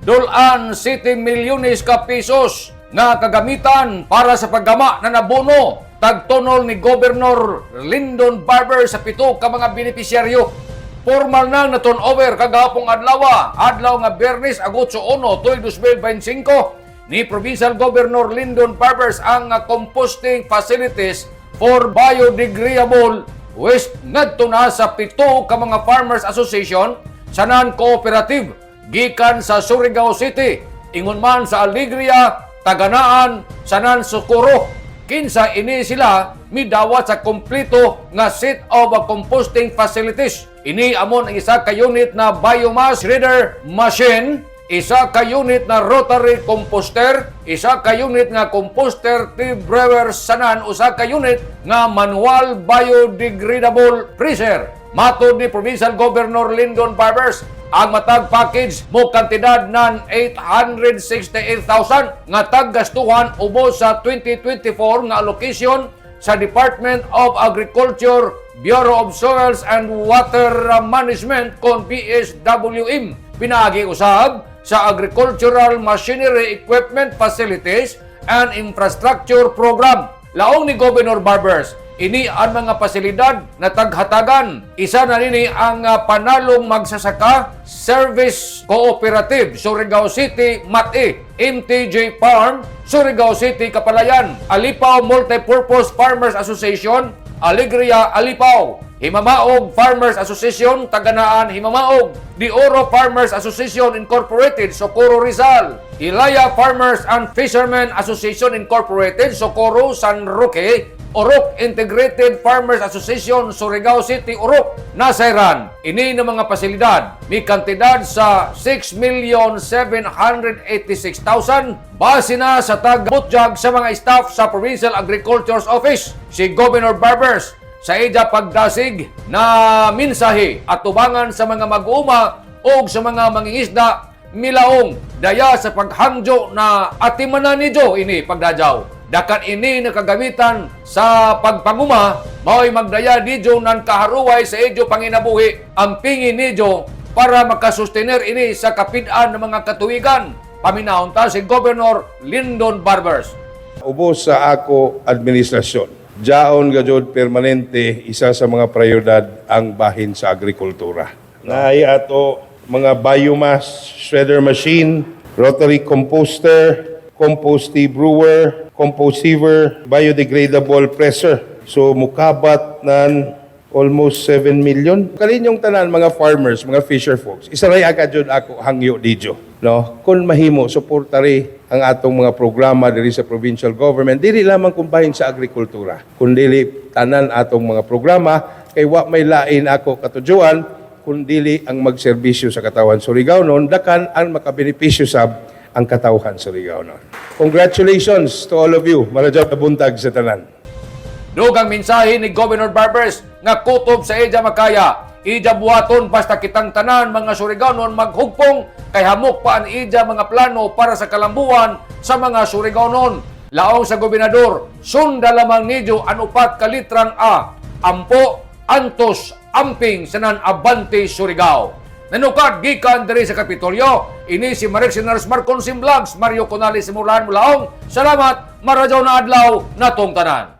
dulan 7 milyones ka pesos nga kagamitan para sa paggama na nabono tagtunol ni Governor Lyndon Barber sa 7 ka mga benepisyaryo. Formal nang na-turnover kagahapong adlaw nga Biyernes, Agutso 1, 2025 ni Provincial Governor Lyndon Barbers ang composting facilities for biodegradable waste ngadto na sa 7 ka mga Farmers Association sa non-cooperative gikan sa Surigao City, ingon man sa Alegria, Taganaan, Sanan Socorro. Kinsa ini sila midawat sa kompleto nga set of composting facilities. Ini amon ang isa ka unit na biomass shredder machine, isa ka unit na rotary composter, isa ka unit nga composter brewer sanan, usa ka unit nga manual biodegradable freezer. Matod ni Provincial Governor Lyndon Barbers, ang matag package mo kantidad ng 868,000 nga taggastuhan ubos sa 2024 nga allocation sa Department of Agriculture, Bureau of Soils and Water Management kon PSWM. Pinaagi usab sa Agricultural Machinery Equipment Facilities and Infrastructure Program. Laong ni Governor Barbers, ini ang mga pasilidad na taghatagan. Isa na nini ang Panalong Magsasaka Service Cooperative, Surigao City, MATI, MTJ Farm, Surigao City, Kapalayan, Alipaw Multipurpose Farmers Association, Alegria, Alipaw, Himamaog Farmers Association, Taganaan, Himamaog, Di Oro Farmers Association Incorporated, Socorro, Rizal, Ilaya Farmers and Fishermen Association Incorporated, Socorro, San Roque, Orok Integrated Farmers Association, Surigao City, Orok, Nasairan. Ini na mga pasilidad, may kantidad sa 6,786,000 base na sa tagbutjag sa mga staff sa Provincial Agriculture's Office. Si Governor Barbers sa ija pagdasig na minsahe at tubangan sa mga mag-uuma o sa mga mangingisda milaong daya sa paghangjo na atimanan ni Jo ini pagdajaw. Dakan ini nakagamitan sa pagpanguma, mao'y magdaya ni Jo ng kaharuway sa ijo panginabuhi ang pingin ni Jo para makasustener ini sa kapidaan ng mga katuwigan. Paminahon ta si Governor Lyndon Barbers. Ubos sa ako administrasyon, jaon gajod permanente isa sa mga prioridad ang bahin sa agrikultura. Naay ato mga biomass shredder machine, rotary composter, compost tea brewer, compost sieve, biodegradable presser. So mukabat nan almost 7 million. Kalinyong tanan mga farmers, mga fisher folks. Isaray agad jud ako hangyo didyo. No? Kung mahimo suportari ang atong mga programa diri sa provincial government, dili lamang kumbahin sa agrikultura, kundi tanan atong mga programa kay wa may lain ako katujuan kundi ang magserbisyo sa katawan Surigao non dakan ang makabenepisyo sa ang katawhan Surigao non. Congratulations to all of you. Marajab na buntag sa tanan. Dugang mensahe ni Governor Barbers nga kutob sa ija makaya. Ija buhaton basta kitang tanan mga Surigaonon maghugpong kay hamok pa ang ija mga plano para sa kalambuan sa mga Surigaonon. Laong sa gobernador, sunda lamang nidyo ang upat kalitrang A. Ampo, Antos, Amping, Sanan, Abante, Surigao. Nanukad gikan diri sa Kapitolyo, ini si Marek Sinars Marconsim Vlogs, Mario Conales Simulahan Mulaong. Salamat, marajaw na adlaw natong tanan.